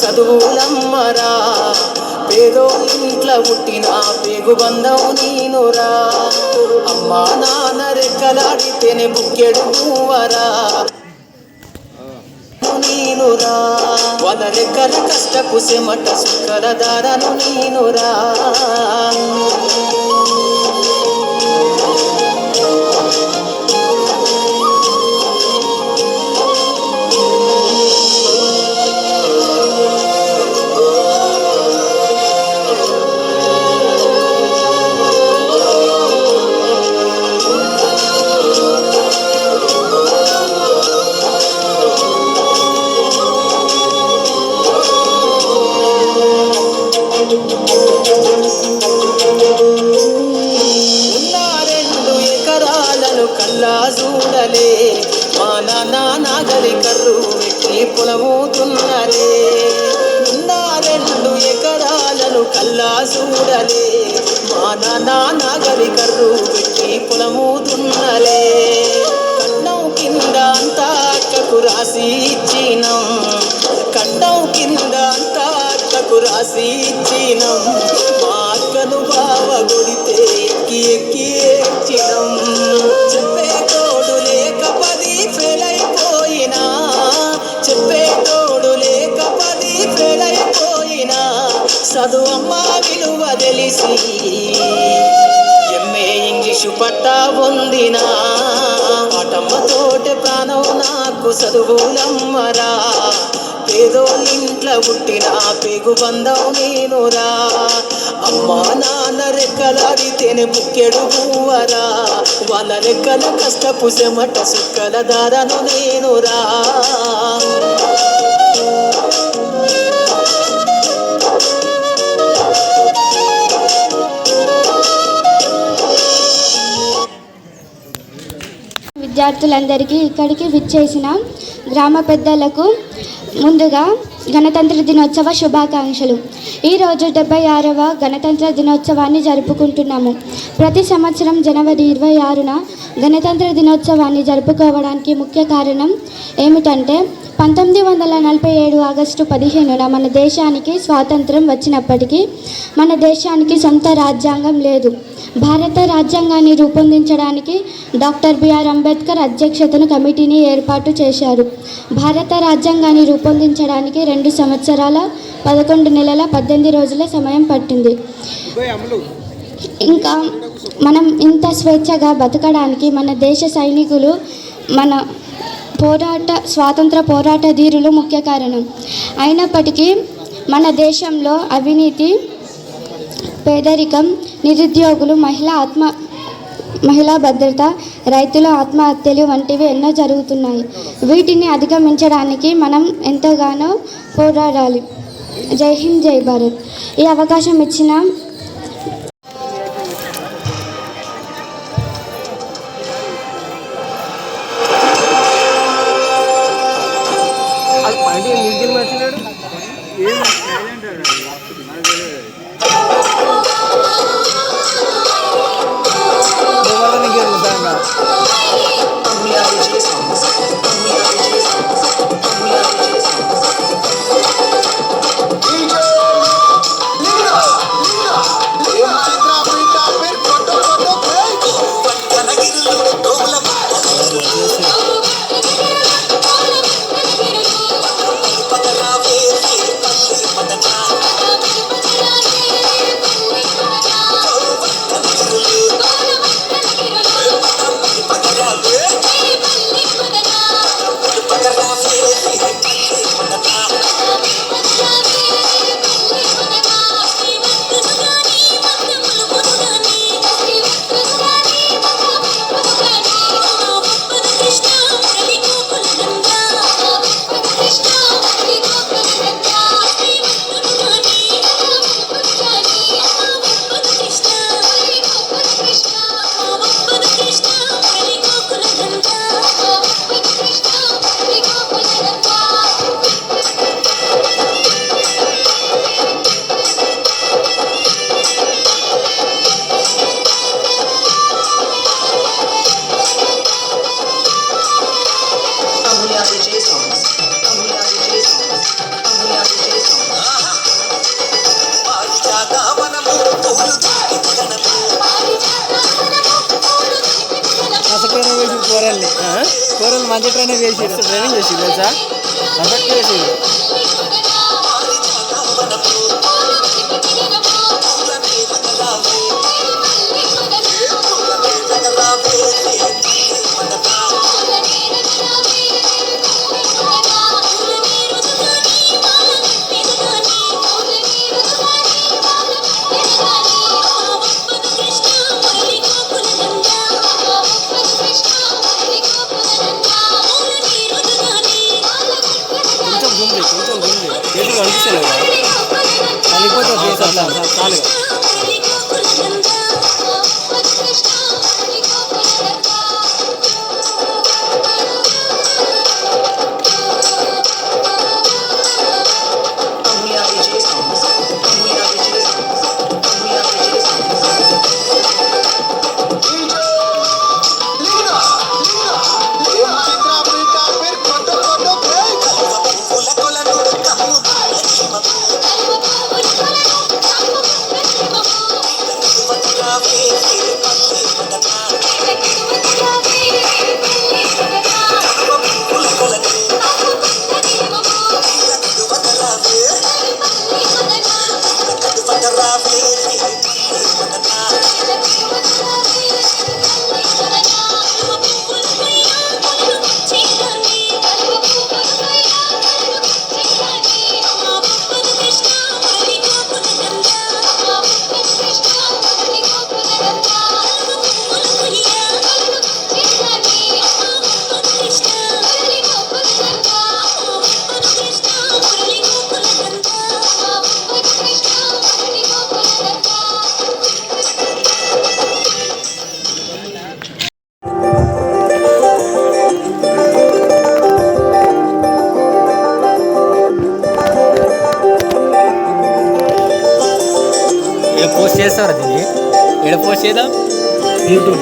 చదువులమ్మరా పేదో ఇంట్ల పుట్టిన పేగు బంధం నీనురా అమ్మా నాన్న రెక్కలాడితేనే బుక్కెడు నువ్వరా నీనురా వాళ్ళ రెక్కల కష్టపు సెమట సుక్కల దారను నీనురా చూడలే మా నాన్న నాగలి కర్రు ఎక్కి పొలమవుతున్నలే ఉన్న 2 ఎకరాలను కల్లా చూడలే మా నాన్న నాగలి కర్రు ఎక్కి పొలమవుతున్నలే కన్నం కింద రాసి ఇచ్చినం, కండం కింద అంతా అక్కకు రాసి ఇచ్చినం. మా అక్కను బావ కొడితే ఎక్కి ఎక్కి ఏడ్చినం. చెప్పే తోడు లేక 10 ఫెయిల్ అయిపోయినా, చెప్పే తోడు లేక 10 ఫెయిల్ అయిపోయినా, చదువమ్మ విలువ తెలిసి ఎంఏ ఇంగ్లీషు పట్టా పొందినా. ఆటమ్మతోటే ప్రాణం నాకు చదువులమ్మరా, పేదోళ్ళింట్ల పుట్టిన పేగు బంధం నేనురా. అమ్మా నాన్న రెక్కలాడితేనే బుక్కెడు పువ్వరా, వాళ్ళ రెక్కల కష్టపు చెమట సుక్కల దారను నేనురా. విద్యార్థులందరికీ ఇక్కడికి విచ్చేసిన గ్రామ పెద్దలకు ముందుగా గణతంత్ర దినోత్సవ శుభాకాంక్షలు. ఈరోజు 76వ గణతంత్ర దినోత్సవాన్ని జరుపుకుంటున్నాము. ప్రతి సంవత్సరం జనవరి 26న గణతంత్ర దినోత్సవాన్ని జరుపుకోవడానికి ముఖ్య కారణం ఏమిటంటే 1947 ఆగస్టు 15న మన దేశానికి స్వాతంత్రం వచ్చినప్పటికీ మన దేశానికి సొంత రాజ్యాంగం లేదు. భారత రాజ్యాంగాన్ని రూపొందించడానికి డాక్టర్ బిఆర్ అంబేద్కర్ అధ్యక్షతను కమిటీని ఏర్పాటు చేశారు. భారత రాజ్యాంగాన్ని రూపొందించడానికి 2 సంవత్సరాల 11 నెలల 18 రోజుల సమయం పట్టింది. ఇంకా మనం ఇంత స్వేచ్ఛగా బతకడానికి మన దేశ సైనికులు, మన స్వాతంత్ర పోరాట ధీరులు ముఖ్య కారణం. అయినప్పటికీ మన దేశంలో అవినీతి, పేదరికం, నిరుద్యోగులు, మహిళా భద్రత, రైతుల ఆత్మహత్యలు వంటివి ఎన్నో జరుగుతున్నాయి. వీటిని అధిగమించడానికి మనం ఎంతగానో పోరాడాలి. జై హింద్, జై భారత్. ఈ అవకాశం ఇచ్చిన కూరలు మంచి ట్రైనింగ్ చేసి తెలుసా, పర్ఫెక్ట్ చేసి. చేతులు అనిపిస్తలేవు కలిగిపోతే చాలు. చేస్తారా దీన్ని ఎక్కడ పోస్ట్ చేద్దాం యూట్యూబ్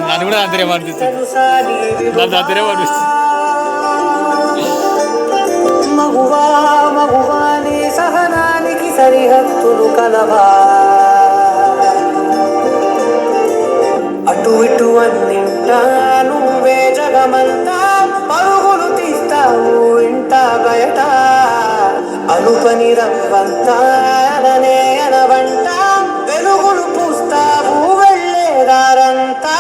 నన్ను కూడా అందరేమనిపిస్తుంది నన్ను అందరేమనిపిస్తుంది మగువా మగువా నీ సహనానికి సరిహద్దులు కలవా అటు ఇటు అన్నింటా నువ్వే జగమంతా పరుగులు తీస్తావు ఇంట బయట అనుపని రవ్వంతా అననే అనవంట వెలుగులు పూస్తావు వెళ్ళేదారంతా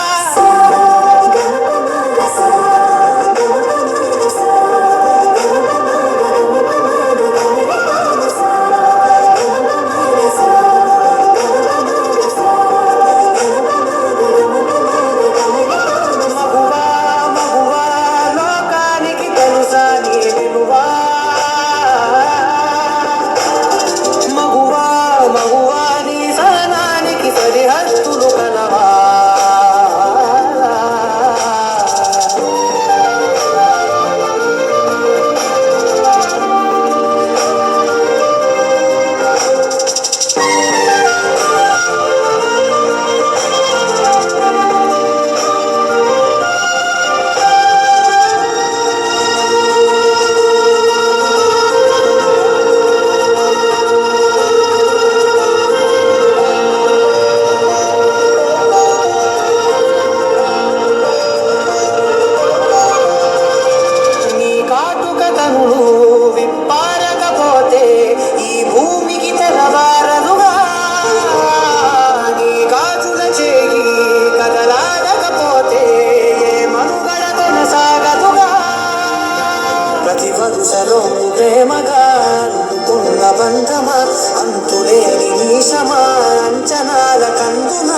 అంతులేని నీశమా అంచనాల కందున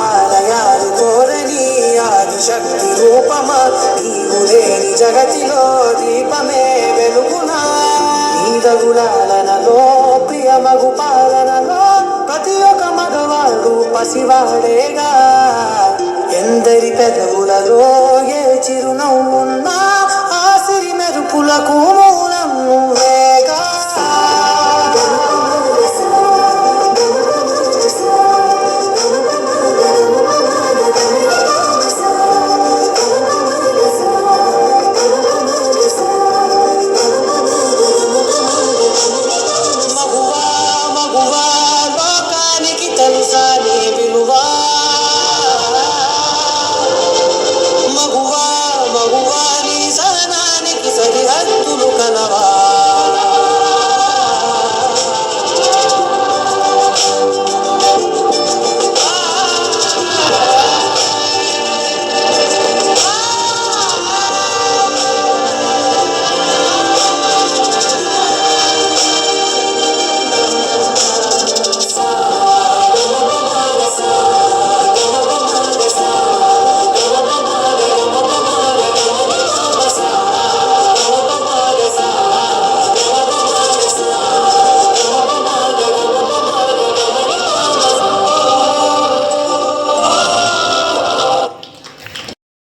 ఆలయాలు కోరని ఆదిశక్తి రూపమా నీవు లేని జగతిలో దీపమే వెలుగునా నీదగులాలనలో ప్రియమగు పాలనలో ప్రతి ఒక్క మగవాడు పసివాడేగా ఎందరి పెదవులలో